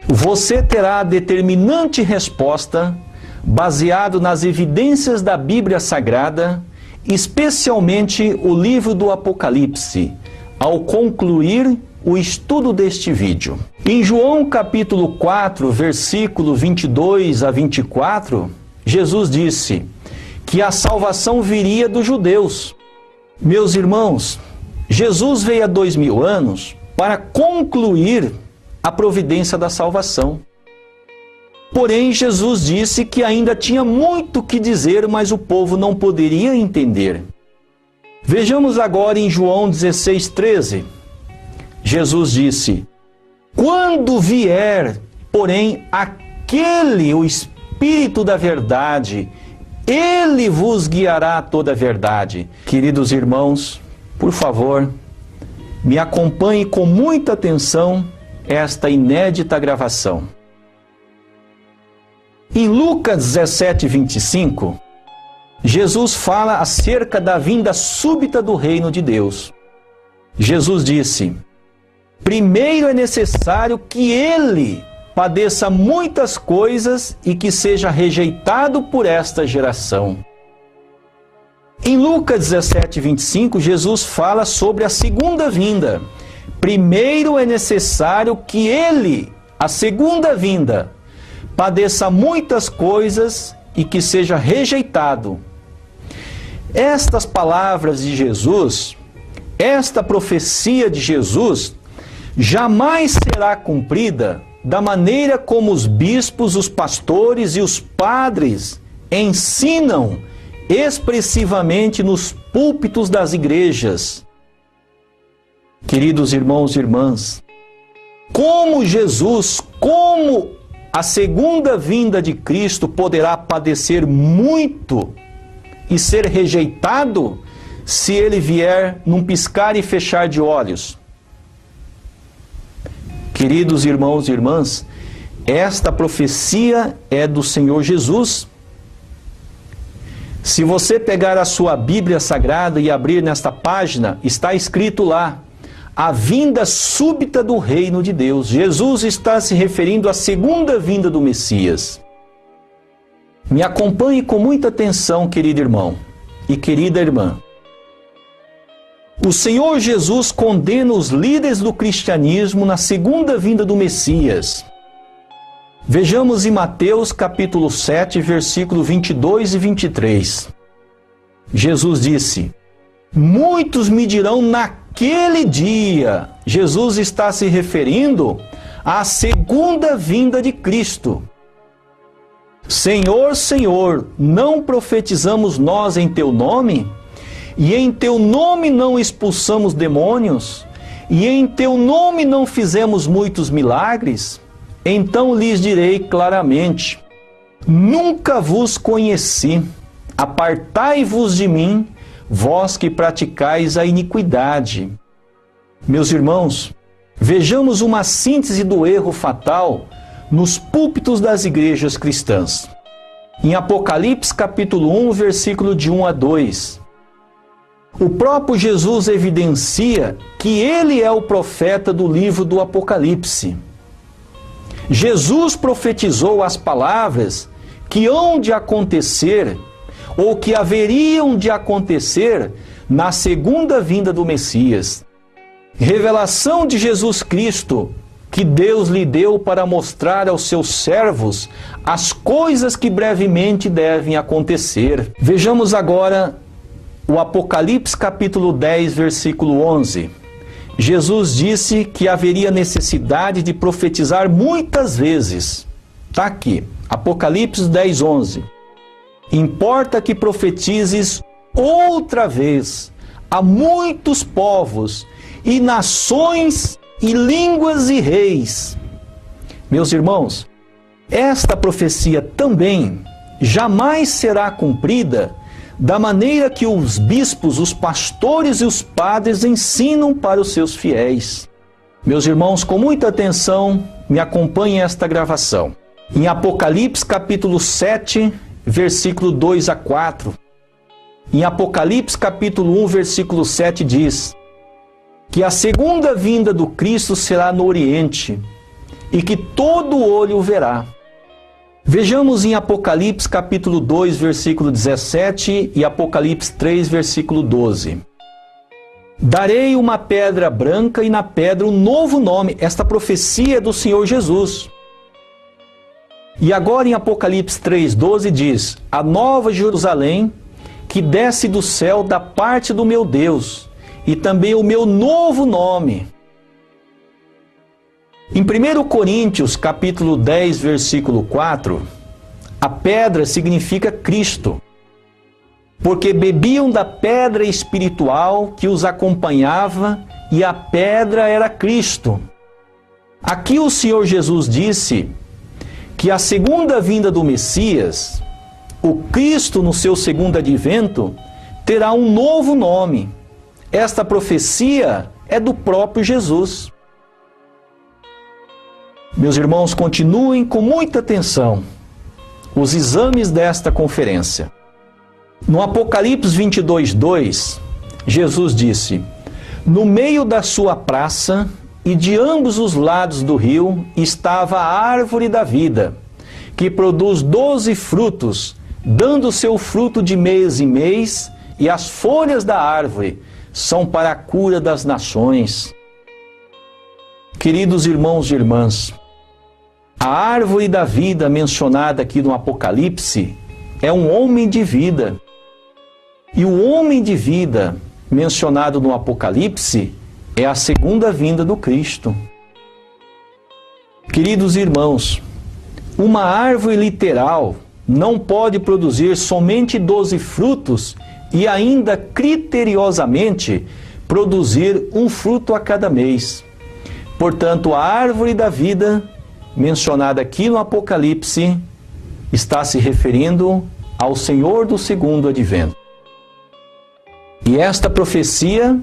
Você terá a determinante resposta baseado nas evidências da Bíblia Sagrada, especialmente o livro do Apocalipse, ao concluir o estudo deste vídeo. Em João capítulo 4, versículo 22 a 24, Jesus disse que a salvação viria dos judeus. Meus irmãos, Jesus veio há 2000 anos para concluir a providência da salvação. Porém, Jesus disse que ainda tinha muito que dizer, mas o povo não poderia entender. Vejamos agora em João 16:13. Jesus disse: quando vier, porém, aquele, o Espírito da verdade, ele vos guiará a toda a verdade. Queridos irmãos, por favor, me acompanhe com muita atenção esta inédita gravação. Em Lucas 17:25, Jesus fala acerca da vinda súbita do reino de Deus. Jesus disse: primeiro é necessário que ele padeça muitas coisas e que seja rejeitado por esta geração. Em Lucas 17:25, Jesus fala sobre a segunda vinda. Primeiro é necessário que ele, a segunda vinda, padeça muitas coisas e que seja rejeitado. Estas palavras de Jesus, esta profecia de Jesus, jamais será cumprida da maneira como os bispos, os pastores e os padres ensinam expressivamente nos púlpitos das igrejas. Queridos irmãos e irmãs, como Jesus, como a segunda vinda de Cristo poderá padecer muito e ser rejeitado se ele vier num piscar e fechar de olhos? Queridos irmãos e irmãs, esta profecia é do Senhor Jesus. Se você pegar a sua Bíblia Sagrada e abrir nesta página, está escrito lá: a vinda súbita do reino de Deus. Jesus está se referindo à segunda vinda do Messias. Me acompanhe com muita atenção, querido irmão e querida irmã. O Senhor Jesus condena os líderes do cristianismo na segunda vinda do Messias. Vejamos em Mateus capítulo 7, versículo 22 e 23. Jesus disse: muitos me dirão naquele dia. Jesus está se referindo à segunda vinda de Cristo. Senhor, Senhor, não profetizamos nós em teu nome? E em teu nome não expulsamos demônios? E em teu nome não fizemos muitos milagres? Então lhes direi claramente: nunca vos conheci. Apartai-vos de mim, vós que praticais a iniquidade. Meus irmãos, vejamos uma síntese do erro fatal nos púlpitos das igrejas cristãs. Em Apocalipse capítulo 1, versículo de 1 a 2, o próprio Jesus evidencia que ele é o profeta do livro do Apocalipse. Jesus profetizou as palavras que hão de acontecer, ou que haveriam de acontecer, na segunda vinda do Messias. Revelação de Jesus Cristo, que Deus lhe deu para mostrar aos seus servos as coisas que brevemente devem acontecer. Vejamos agora o Apocalipse capítulo 10, versículo 11. Jesus disse que haveria necessidade de profetizar muitas vezes. Está aqui, Apocalipse 10, 11. Importa que profetizes outra vez a muitos povos e nações e línguas e reis. Meus irmãos, esta profecia também jamais será cumprida da maneira que os bispos, os pastores e os padres ensinam para os seus fiéis. Meus irmãos, com muita atenção, me acompanhem esta gravação. Em Apocalipse capítulo 7, versículo 2 a 4. Em Apocalipse capítulo 1, versículo 7 diz que a segunda vinda do Cristo será no Oriente, e que todo olho o verá. Vejamos em Apocalipse capítulo 2, versículo 17 e Apocalipse 3, versículo 12. Darei uma pedra branca e na pedra um novo nome. Esta profecia é do Senhor Jesus. E agora em Apocalipse 3,12 diz: a nova Jerusalém, que desce do céu da parte do meu Deus, e também o meu novo nome. Em 1 Coríntios capítulo 10, versículo 4, a pedra significa Cristo, porque bebiam da pedra espiritual que os acompanhava, e a pedra era Cristo. Aqui o Senhor Jesus disse que a segunda vinda do Messias, o Cristo no seu segundo advento, terá um novo nome. Esta profecia é do próprio Jesus. Meus irmãos, continuem com muita atenção os exames desta conferência. No Apocalipse 22:2, Jesus disse: no meio da sua praça e de ambos os lados do rio estava a árvore da vida, que produz 12 frutos, dando seu fruto de mês em mês, e as folhas da árvore são para a cura das nações. Queridos irmãos e irmãs, a árvore da vida mencionada aqui no Apocalipse é um homem de vida. E o homem de vida mencionado no Apocalipse é a segunda vinda do Cristo. Queridos irmãos, uma árvore literal não pode produzir somente 12 frutos e ainda criteriosamente produzir um fruto a cada mês. Portanto, a árvore da vida mencionada aqui no Apocalipse está se referindo ao Senhor do segundo advento. E esta profecia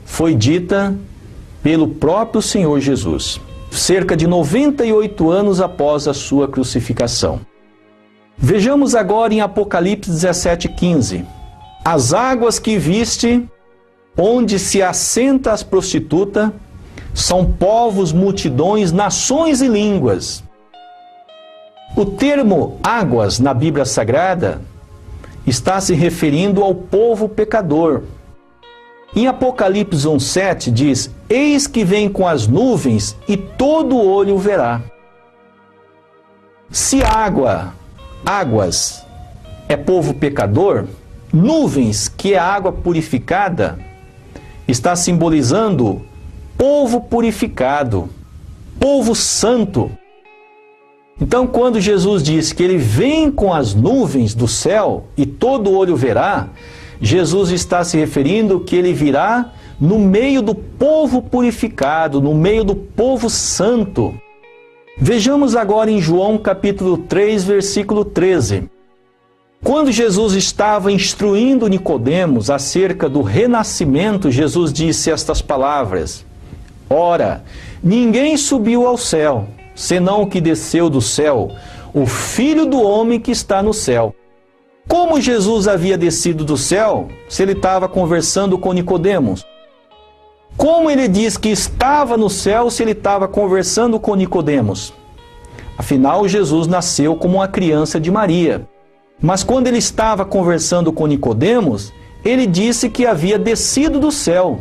foi dita pelo próprio Senhor Jesus, cerca de 98 anos após a sua crucificação. Vejamos agora em Apocalipse 17:15. As águas que viste, onde se assenta as prostitutas, são povos, multidões, nações e línguas. O termo águas na Bíblia Sagrada está se referindo ao povo pecador. Em Apocalipse 1:7 diz: eis que vem com as nuvens e todo olho o verá. Se águas é povo pecador, nuvens, que é água purificada, está simbolizando povo purificado, povo santo. Então, quando Jesus diz que ele vem com as nuvens do céu e todo olho verá, Jesus está se referindo que ele virá no meio do povo purificado, no meio do povo santo. Vejamos agora em João capítulo 3, versículo 13. Quando Jesus estava instruindo Nicodemos acerca do renascimento, Jesus disse estas palavras: ora, ninguém subiu ao céu, senão o que desceu do céu, o Filho do homem que está no céu. Como Jesus havia descido do céu, se ele estava conversando com Nicodemos? Como ele diz que estava no céu, se ele estava conversando com Nicodemos? Afinal, Jesus nasceu como uma criança de Maria. Mas quando ele estava conversando com Nicodemos, ele disse que havia descido do céu.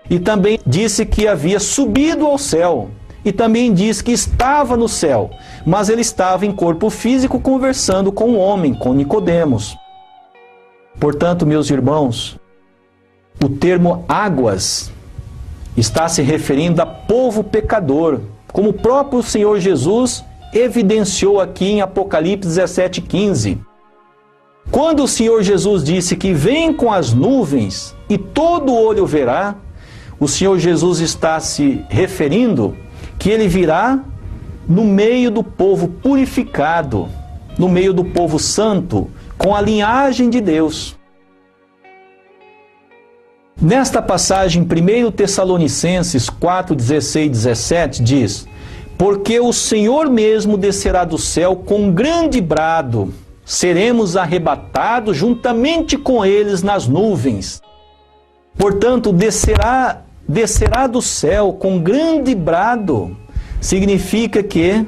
E também disse que havia subido ao céu. E também disse que estava no céu. Mas ele estava em corpo físico conversando com o homem, com Nicodemos. Portanto, meus irmãos, o termo águas está se referindo a povo pecador, como o próprio Senhor Jesus evidenciou aqui em Apocalipse 17:15. Quando o Senhor Jesus disse que vem com as nuvens e todo olho verá, o Senhor Jesus está se referindo que ele virá no meio do povo purificado, no meio do povo santo, com a linhagem de Deus. Nesta passagem, 1 Tessalonicenses 4, 16 e 17 diz: porque o Senhor mesmo descerá do céu com grande brado, seremos arrebatados juntamente com eles nas nuvens. Portanto, descerá do céu com grande brado, significa que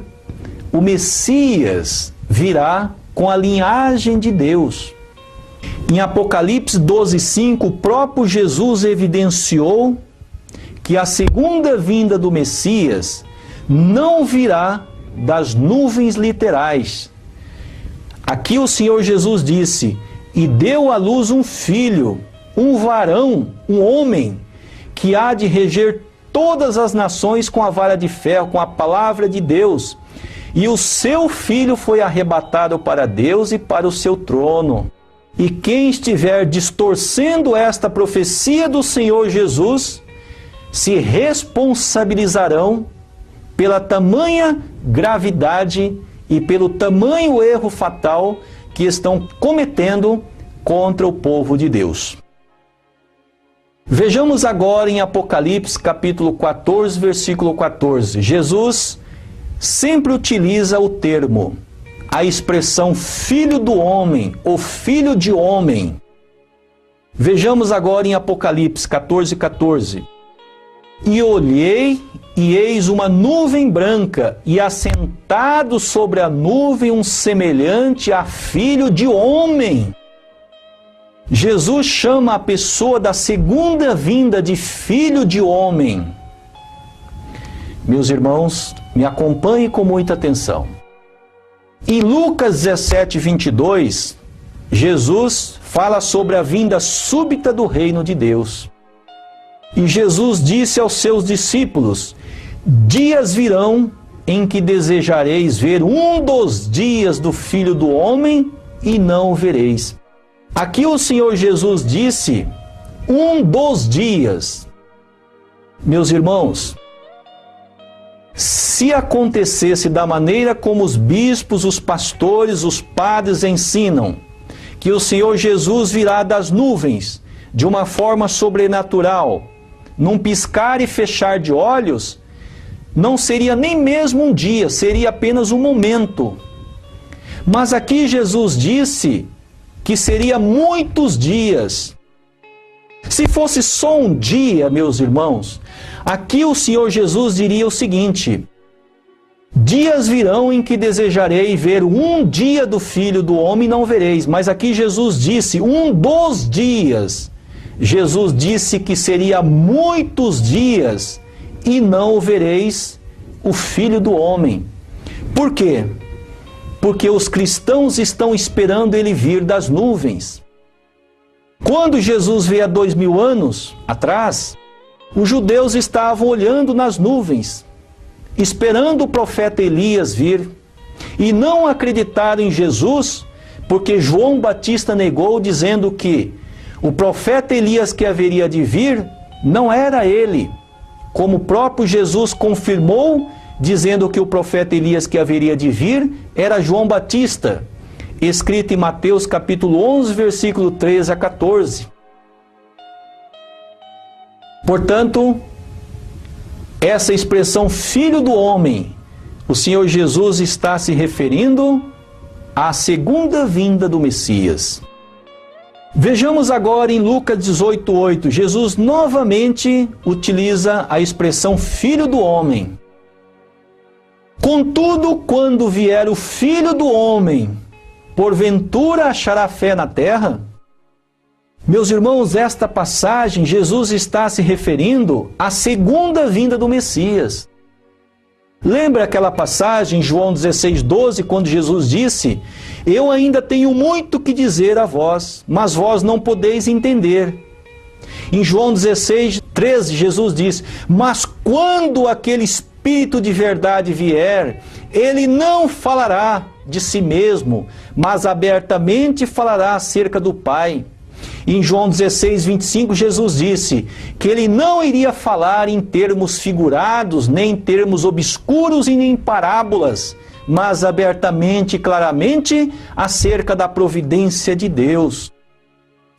o Messias virá com a linhagem de Deus. Em Apocalipse 12:5, o próprio Jesus evidenciou que a segunda vinda do Messias não virá das nuvens literais. Aqui o Senhor Jesus disse: e deu à luz um filho, um varão, um homem, que há de reger todas as nações com a vara de ferro, com a palavra de Deus. E o seu filho foi arrebatado para Deus e para o seu trono. E quem estiver distorcendo esta profecia do Senhor Jesus, se responsabilizarão pela tamanha gravidade e pelo tamanho erro fatal que estão cometendo contra o povo de Deus. Vejamos agora em Apocalipse capítulo 14, versículo 14. Jesus sempre utiliza o termo, a expressão filho do homem ou filho de homem. Vejamos agora em Apocalipse 14, 14. E olhei, e eis uma nuvem branca, e assentado sobre a nuvem um semelhante a filho de homem. Jesus chama a pessoa da segunda vinda de filho de homem. Meus irmãos, me acompanhem com muita atenção. Em Lucas 17, 22, Jesus fala sobre a vinda súbita do reino de Deus. E Jesus disse aos seus discípulos: dias virão em que desejareis ver um dos dias do Filho do Homem e não o vereis. Aqui o Senhor Jesus disse um dos dias. Meus irmãos, se acontecesse da maneira como os bispos, os pastores, os padres ensinam, que o Senhor Jesus virá das nuvens de uma forma sobrenatural, num piscar e fechar de olhos, não seria nem mesmo um dia, seria apenas um momento. Mas aqui Jesus disse que seria muitos dias. Se fosse só um dia, meus irmãos, aqui o Senhor Jesus diria o seguinte: dias virão em que desejarei ver um dia do Filho do Homem e não vereis. Mas aqui Jesus disse um dos dias. Jesus disse que seria muitos dias e não vereis o Filho do Homem. Por quê? Porque os cristãos estão esperando ele vir das nuvens. Quando Jesus veio há 2000 anos atrás, os judeus estavam olhando nas nuvens, esperando o profeta Elias vir, e não acreditaram em Jesus, porque João Batista negou, dizendo que o profeta Elias que haveria de vir não era ele, como o próprio Jesus confirmou, dizendo que o profeta Elias que haveria de vir era João Batista, escrito em Mateus capítulo 11, versículo 13 a 14. Portanto, essa expressão filho do homem, o Senhor Jesus está se referindo à segunda vinda do Messias. Vejamos agora em Lucas 18:8, Jesus novamente utiliza a expressão filho do homem. Contudo, quando vier o Filho do Homem, porventura achará fé na terra? Meus irmãos, esta passagem, Jesus está se referindo à segunda vinda do Messias. Lembra aquela passagem, João 16:12, quando Jesus disse: eu ainda tenho muito que dizer a vós, mas vós não podeis entender. Em João 16:13, Jesus diz: mas quando aquele Espírito de verdade vier, ele não falará de si mesmo, mas abertamente falará acerca do Pai. Em João 16:25, Jesus disse que ele não iria falar em termos figurados, nem em termos obscuros e nem em parábolas, mas abertamente e claramente acerca da providência de Deus.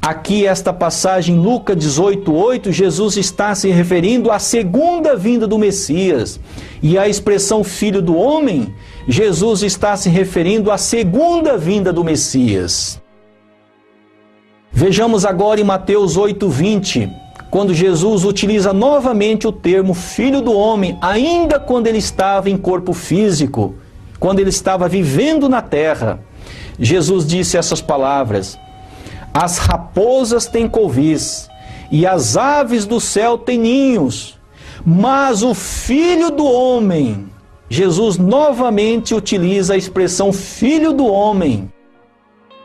Aqui, esta passagem, Lucas 18:8, Jesus está se referindo à segunda vinda do Messias. E a expressão filho do homem, Jesus está se referindo à segunda vinda do Messias. Vejamos agora em Mateus 8:20, quando Jesus utiliza novamente o termo Filho do Homem, ainda quando ele estava em corpo físico, quando ele estava vivendo na terra. Jesus disse essas palavras: as raposas têm covis e as aves do céu têm ninhos, mas o Filho do Homem, Jesus novamente utiliza a expressão Filho do Homem.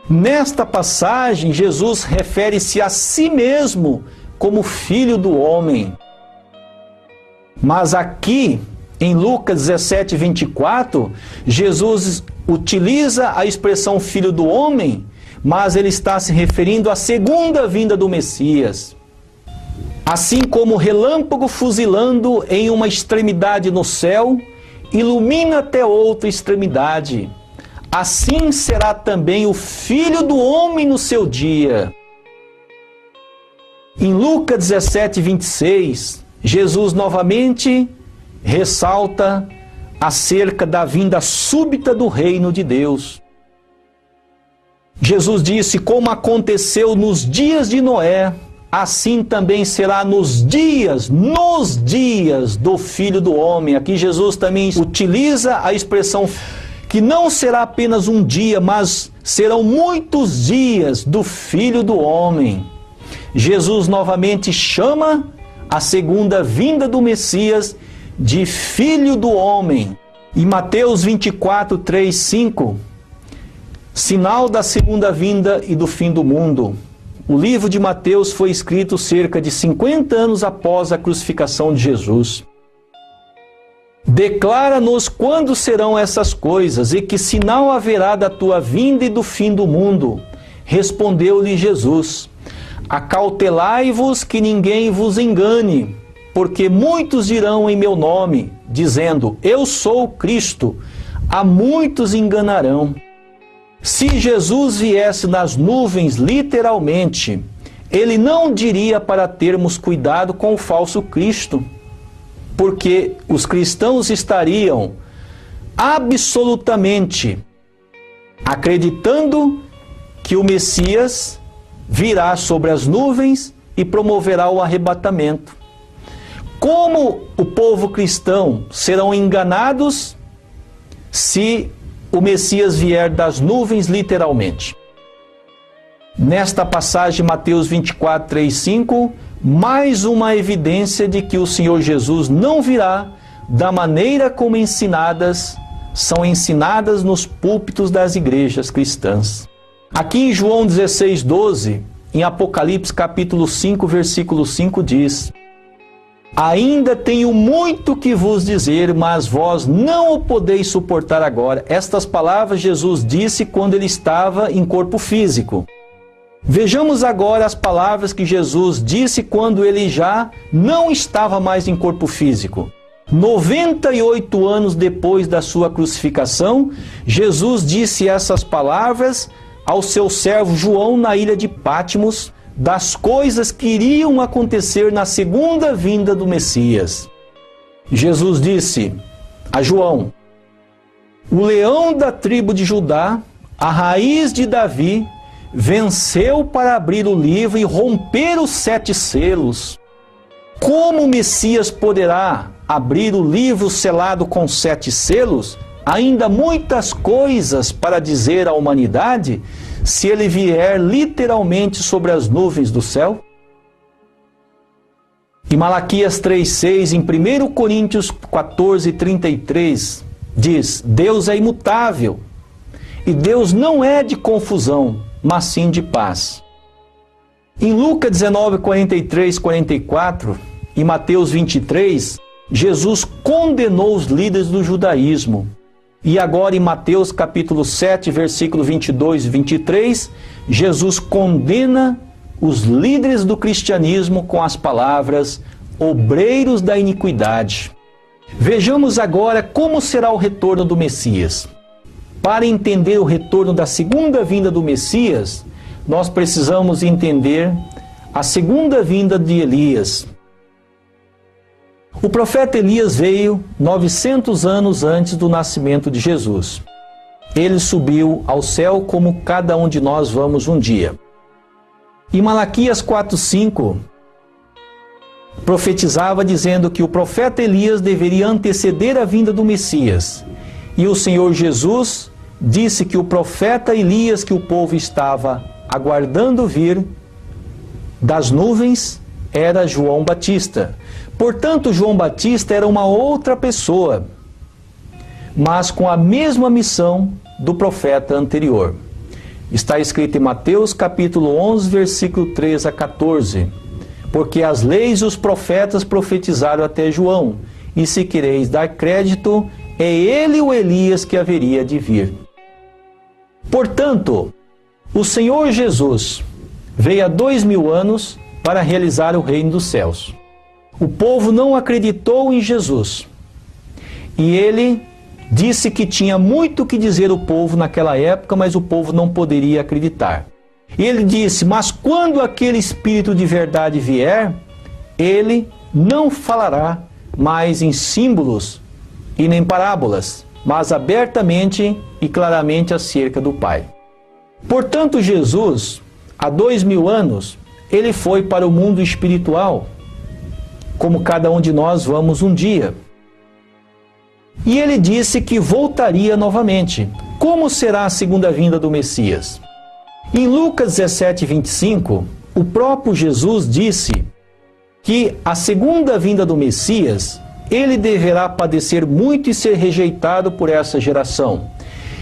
Nesta passagem, Jesus refere-se a si mesmo como Filho do Homem. Mas aqui, em Lucas 17, 24, Jesus utiliza a expressão Filho do Homem, mas ele está se referindo à segunda vinda do Messias. Assim como o relâmpago fuzilando em uma extremidade no céu, ilumina até outra extremidade, assim será também o Filho do Homem no seu dia. Em Lucas 17, 26, Jesus novamente ressalta acerca da vinda súbita do reino de Deus. Jesus disse: como aconteceu nos dias de Noé, assim também será nos dias do Filho do Homem. Aqui Jesus também utiliza a expressão que não será apenas um dia, mas serão muitos dias do Filho do Homem. Jesus novamente chama a segunda vinda do Messias de Filho do Homem. Em Mateus 24, 3, 5, sinal da segunda vinda e do fim do mundo. O livro de Mateus foi escrito cerca de 50 anos após a crucificação de Jesus. Declara-nos quando serão essas coisas e que sinal haverá da tua vinda e do fim do mundo. Respondeu-lhe Jesus: acautelai-vos que ninguém vos engane, porque muitos dirão em meu nome, dizendo: eu sou o Cristo. A muitos enganarão. Se Jesus viesse nas nuvens literalmente, ele não diria para termos cuidado com o falso Cristo, porque os cristãos estariam absolutamente acreditando que o Messias virá sobre as nuvens e promoverá o arrebatamento. Como o povo cristão serão enganados se o Messias vier das nuvens literalmente? Nesta passagem, Mateus 24, 3, 5, mais uma evidência de que o Senhor Jesus não virá da maneira como são ensinadas nos púlpitos das igrejas cristãs. Aqui em João 16, 12, em Apocalipse capítulo 5, versículo 5 diz: ainda tenho muito que vos dizer, mas vós não o podeis suportar agora. Estas palavras Jesus disse quando ele estava em corpo físico. Vejamos agora as palavras que Jesus disse quando ele já não estava mais em corpo físico. 98 anos depois da sua crucificação, Jesus disse essas palavras ao seu servo João na ilha de Patmos, das coisas que iriam acontecer na segunda vinda do Messias. Jesus disse a João: o leão da tribo de Judá, a raiz de Davi, venceu para abrir o livro e romper os 7 selos. Como o Messias poderá abrir o livro selado com 7 selos? Ainda muitas coisas para dizer à humanidade, se ele vier literalmente sobre as nuvens do céu? Em Malaquias 3,6, em 1 Coríntios 14, 33, diz: Deus é imutável, e Deus não é de confusão, mas sim de paz. Em Lucas 19, 43, 44, e Mateus 23, Jesus condenou os líderes do judaísmo. E agora em Mateus capítulo 7, versículo 22 e 23, Jesus condena os líderes do cristianismo com as palavras: obreiros da iniquidade. Vejamos agora como será o retorno do Messias. Para entender o retorno da segunda vinda do Messias, nós precisamos entender a segunda vinda de Elias. O profeta Elias veio 900 anos antes do nascimento de Jesus. Ele subiu ao céu como cada um de nós vamos um dia. Em Malaquias 4,5, profetizava dizendo que o profeta Elias deveria anteceder a vinda do Messias. E o Senhor Jesus disse que o profeta Elias, que o povo estava aguardando vir das nuvens, era João Batista. Portanto, João Batista era uma outra pessoa, mas com a mesma missão do profeta anterior. Está escrito em Mateus capítulo 11, versículo 3 a 14. Porque as leis e os profetas profetizaram até João, e se quereis dar crédito, é ele o Elias que haveria de vir. Portanto, o Senhor Jesus veio há 2000 anos para realizar o reino dos céus. O povo não acreditou em Jesus. E ele disse que tinha muito que dizer o povo naquela época, mas o povo não poderia acreditar. E ele disse, mas quando aquele Espírito de verdade vier, ele não falará mais em símbolos e nem parábolas, mas abertamente e claramente acerca do Pai. Portanto, Jesus, há 2000 anos, ele foi para o mundo espiritual, como cada um de nós vamos um dia. E ele disse que voltaria novamente. Como será a segunda vinda do Messias? Em Lucas 17, 25, o próprio Jesus disse que a segunda vinda do Messias, ele deverá padecer muito e ser rejeitado por essa geração.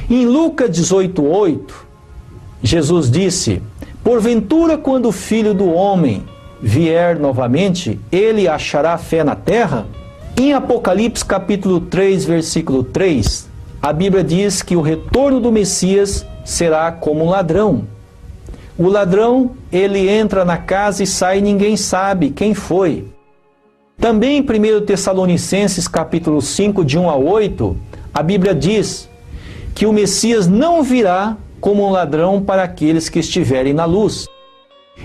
Em Lucas 18, 8, Jesus disse, porventura quando o Filho do Homem vier novamente, ele achará fé na terra? Em Apocalipse capítulo 3, versículo 3, a Bíblia diz que o retorno do Messias será como um ladrão. O ladrão, ele entra na casa e sai e ninguém sabe quem foi. Também em 1 Tessalonicenses capítulo 5, de 1 a 8, a Bíblia diz que o Messias não virá como um ladrão para aqueles que estiverem na luz.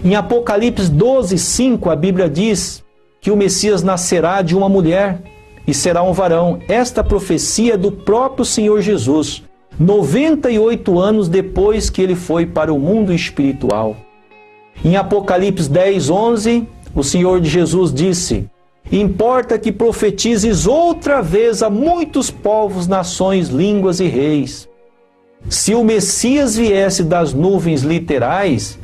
Em Apocalipse 12, 5, a Bíblia diz que o Messias nascerá de uma mulher e será um varão. Esta profecia é do próprio Senhor Jesus, 98 anos depois que ele foi para o mundo espiritual. Em Apocalipse 10, 11, o Senhor Jesus disse, importa que profetizes outra vez a muitos povos, nações, línguas e reis. Se o Messias viesse das nuvens literais,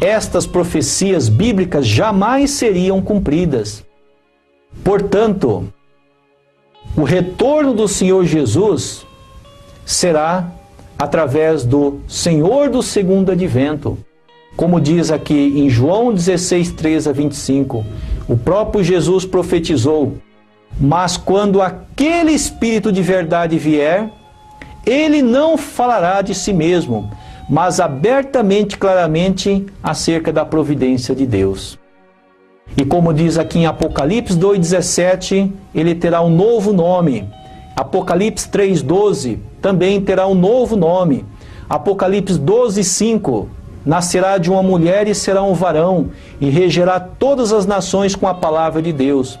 estas profecias bíblicas jamais seriam cumpridas. Portanto, o retorno do Senhor Jesus será através do Senhor do segundo advento. Como diz aqui em João 16, 13 a 25, o próprio Jesus profetizou, mas quando aquele Espírito de verdade vier, ele não falará de si mesmo, mas abertamente, claramente, acerca da providência de Deus. E como diz aqui em Apocalipse 2,17, ele terá um novo nome. Apocalipse 3,12 também terá um novo nome. Apocalipse 12,5, nascerá de uma mulher e será um varão, e regerá todas as nações com a palavra de Deus.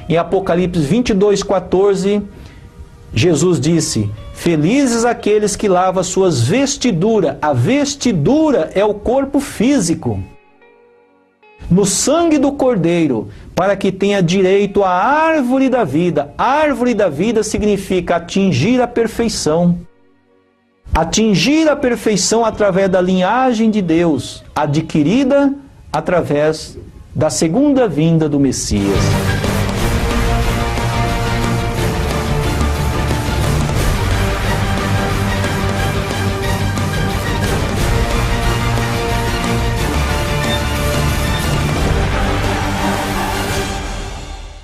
Em Apocalipse 22,14, Jesus disse, felizes aqueles que lavam suas vestiduras. A vestidura é o corpo físico, no sangue do Cordeiro, para que tenha direito à árvore da vida. Árvore da vida significa atingir a perfeição. Atingir a perfeição através da linhagem de Deus, adquirida através da segunda vinda do Messias.